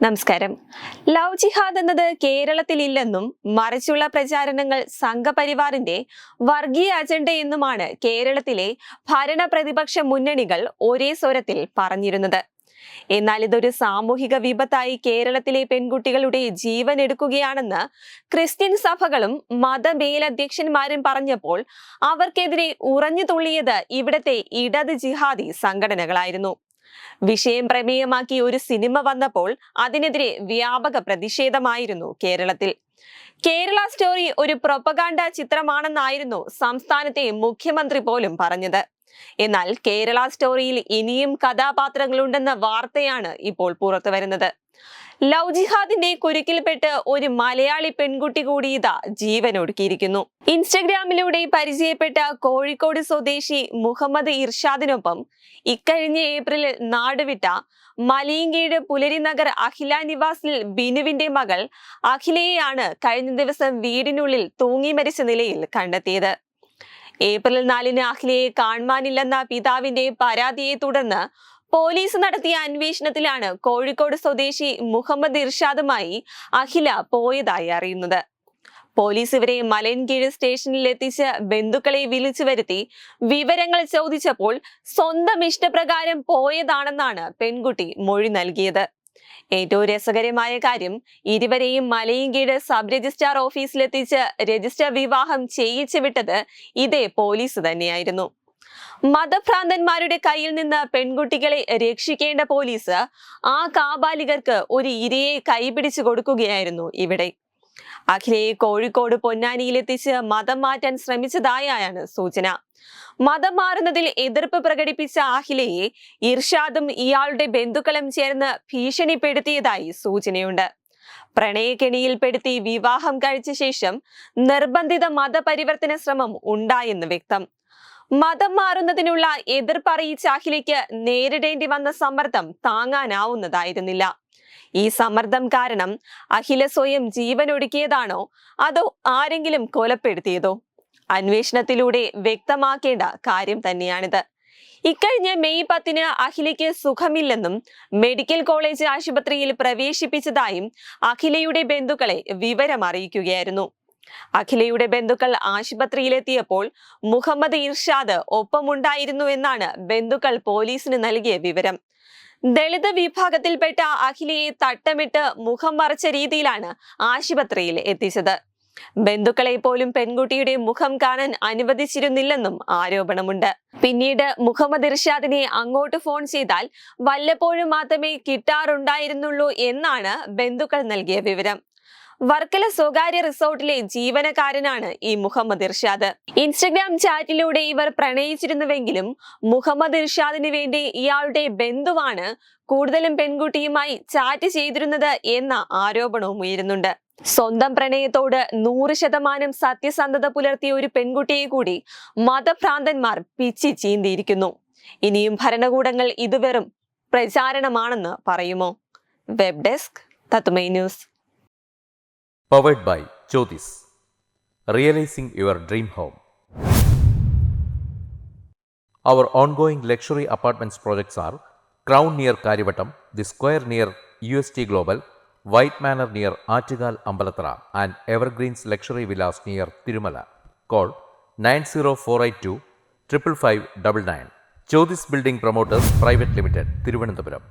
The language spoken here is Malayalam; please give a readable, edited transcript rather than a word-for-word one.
നമസ്കാരം. ലവ് ജിഹാദ് എന്നത് കേരളത്തിലില്ലെന്നും മറിച്ചുള്ള പ്രചാരണങ്ങൾ സംഘപരിവാറിന്റെ വർഗീയ അജണ്ടയെന്നുമാണ് കേരളത്തിലെ ഭരണ പ്രതിപക്ഷ മുന്നണികൾ ഒരേ സ്വരത്തിൽ പറഞ്ഞിരുന്നത്. എന്നാൽ ഇതൊരു സാമൂഹിക വിപത്തായി കേരളത്തിലെ പെൺകുട്ടികളുടെ ജീവൻ എടുക്കുകയാണെന്ന് ക്രിസ്ത്യൻ സഭകളും മതമേലധ്യക്ഷന്മാരും പറഞ്ഞപ്പോൾ അവർക്കെതിരെ ഉറഞ്ഞു തുള്ളിയത് ഇവിടത്തെ ഇടത് ജിഹാദി സംഘടനകളായിരുന്നു. വിഷയം പ്രമേയമാക്കി ഒരു സിനിമ വന്നപ്പോൾ അതിനെതിരെ വ്യാപക പ്രതിഷേധമായിരുന്നു കേരളത്തിൽ. കേരള സ്റ്റോറി ഒരു പ്രൊപ്പഗാൻഡ ചിത്രമാണെന്നായിരുന്നു സംസ്ഥാനത്തെ മുഖ്യമന്ത്രി പോലും പറഞ്ഞത്. എന്നാൽ കേരള സ്റ്റോറിയിൽ ഇനിയും കഥാപാത്രങ്ങളുണ്ടെന്ന വാർത്തയാണ് ഇപ്പോൾ പുറത്തു വരുന്നത്. ലവ് ജിഹാദിന്റെ കുരുക്കിൽപ്പെട്ട് ഒരു മലയാളി പെൺകുട്ടി കൂടി ഇതാ ജീവനൊടുക്കിയിരിക്കുന്നു. ഇൻസ്റ്റഗ്രാമിലൂടെ പരിചയപ്പെട്ട കോഴിക്കോട് സ്വദേശി മുഹമ്മദ് ഇർഷാദിനൊപ്പം ഇക്കഴിഞ്ഞ ഏപ്രിലിൽ നാടുവിട്ട മലയങ്കീട് പുലരിനഗർ അഖില നിവാസിൽ ബിനുവിന്റെ മകൾ അഖിലയെയാണ് കഴിഞ്ഞ ദിവസം വീടിനുള്ളിൽ തൂങ്ങി മരിച്ച നിലയിൽ കണ്ടെത്തിയത്. ഏപ്രിൽ 4-ന് അഖിലയെ കാണുവാനില്ലെന്ന പിതാവിന്റെ പരാതിയെ തുടർന്ന് പോലീസ് നടത്തിയ അന്വേഷണത്തിലാണ് കോഴിക്കോട് സ്വദേശി മുഹമ്മദ് ഇർഷാദുമായി അഖില പോയതായി അറിയുന്നത്. പോലീസ് ഇവരെ മലയൻകീഴ് സ്റ്റേഷനിൽ എത്തിച്ച് ബന്ധുക്കളെ വിളിച്ചു വരുത്തി വിവരങ്ങൾ ചോദിച്ചപ്പോൾ സ്വന്തം ഇഷ്ടപ്രകാരം പോയതാണെന്നാണ് പെൺകുട്ടി മൊഴി നൽകിയത്. ഏറ്റവും രസകരമായ കാര്യം, ഇരുവരെയും മലയൻകീഴ് സബ് രജിസ്ട്രാർ ഓഫീസിലെത്തിച്ച് രജിസ്റ്റർ വിവാഹം ചെയ്യിച്ചു വിട്ടത് ഇതേ പോലീസ് തന്നെയായിരുന്നു. മതഭ്രാന്തന്മാരുടെ കയ്യിൽ നിന്ന് പെൺകുട്ടികളെ രക്ഷിക്കേണ്ട പോലീസ് ആ കാബാലികർക്ക് ഒരു ഇരയെ കൈപിടിച്ചു കൊടുക്കുകയായിരുന്നു ഇവിടെ. അഖിലയെ കോഴിക്കോട് പൊന്നാനിയിലെത്തിച്ച് മതം മാറ്റാൻ ശ്രമിച്ചതായാണ് സൂചന. മതം മാറുന്നതിൽ എതിർപ്പ് പ്രകടിപ്പിച്ച അഖിലയെ ഇർഷാദും ഇയാളുടെ ബന്ധുക്കളും ചേർന്ന് ഭീഷണിപ്പെടുത്തിയതായി സൂചനയുണ്ട്. പ്രണയക്കെണിയിൽപ്പെടുത്തി വിവാഹം കഴിച്ച ശേഷം നിർബന്ധിത മതപരിവർത്തന ശ്രമം ഉണ്ടായെന്ന് വ്യക്തം. മതം മാറുന്നതിനുള്ള എതിർപ്പറിയിച്ച അഖിലയ്ക്ക് നേരിടേണ്ടി വന്ന സമ്മർദ്ദം താങ്ങാനാവുന്നതായിരുന്നില്ല. ഈ സമ്മർദ്ദം കാരണം അഖില സ്വയം ജീവനൊടുക്കിയതാണോ അതോ ആരെങ്കിലും കൊലപ്പെടുത്തിയതോ? അന്വേഷണത്തിലൂടെ വ്യക്തമാക്കേണ്ട കാര്യം തന്നെയാണിത്. ഇക്കഴിഞ്ഞ മെയ് 10-ന് അഖിലയ്ക്ക് സുഖമില്ലെന്നും മെഡിക്കൽ കോളേജ് ആശുപത്രിയിൽ പ്രവേശിപ്പിച്ചതായും അഖിലയുടെ ബന്ധുക്കളെ വിവരം അറിയിക്കുകയായിരുന്നു. അഖിലയുടെ ബന്ധുക്കൾ ആശുപത്രിയിലെത്തിയപ്പോൾ മുഹമ്മദ് ഇർഷാദ് ഒപ്പമുണ്ടായിരുന്നു എന്നാണ് ബന്ധുക്കൾ പോലീസിന് നൽകിയ വിവരം. ദളിത് വിഭാഗത്തിൽപ്പെട്ട അഖിലയെ തട്ടമിട്ട് മുഖം മറച്ച രീതിയിലാണ് ആശുപത്രിയിൽ എത്തിച്ചത്. ബന്ധുക്കളെ പോലും പെൺകുട്ടിയുടെ മുഖം കാണാൻ അനുവദിച്ചിരുന്നില്ലെന്നും ആരോപണമുണ്ട്. പിന്നീട് മുഹമ്മദ് ഇർഷാദിനെ അങ്ങോട്ട് ഫോൺ ചെയ്താൽ വല്ലപ്പോഴും മാത്രമേ കിട്ടാറുണ്ടായിരുന്നുള്ളൂ എന്നാണ് ബന്ധുക്കൾ നൽകിയ വിവരം. വർക്കല സ്വകാര്യ റിസോർട്ടിലെ ജീവനക്കാരനാണ് ഈ മുഹമ്മദ് ഇർഷാദ്. ഇൻസ്റ്റഗ്രാം ചാറ്റിലൂടെ ഇവർ പ്രണയിച്ചിരുന്നുവെങ്കിലും മുഹമ്മദ് ഇർഷാദിന് വേണ്ടി ഇയാളുടെ ബന്ധുവാണ് കൂടുതലും പെൺകുട്ടിയുമായി ചാറ്റ് ചെയ്തിരുന്നത് എന്ന ആരോപണവും ഉയരുന്നുണ്ട്. സ്വന്തം പ്രണയത്തോട് 100% സത്യസന്ധത പുലർത്തിയ ഒരു പെൺകുട്ടിയെ കൂടി മതഭ്രാന്തന്മാർ പിച്ചി ചീന്തിയിരിക്കുന്നു. ഇനിയും ഭരണകൂടങ്ങൾ ഇത് വെറും പ്രചാരണമാണെന്ന് പറയുമോ? Web desk Tatwamayi news. Powered by Jyotis, realizing your dream home. Our ongoing luxury apartments projects are Crown near Karivattam, The Square near UST Global, White Manor near Attigal Ambalathara, and Evergreens Luxury Villas near Tirumala. Call 90482 55599. Jyotis Building Promoters Private Limited, Thiruvananthapuram.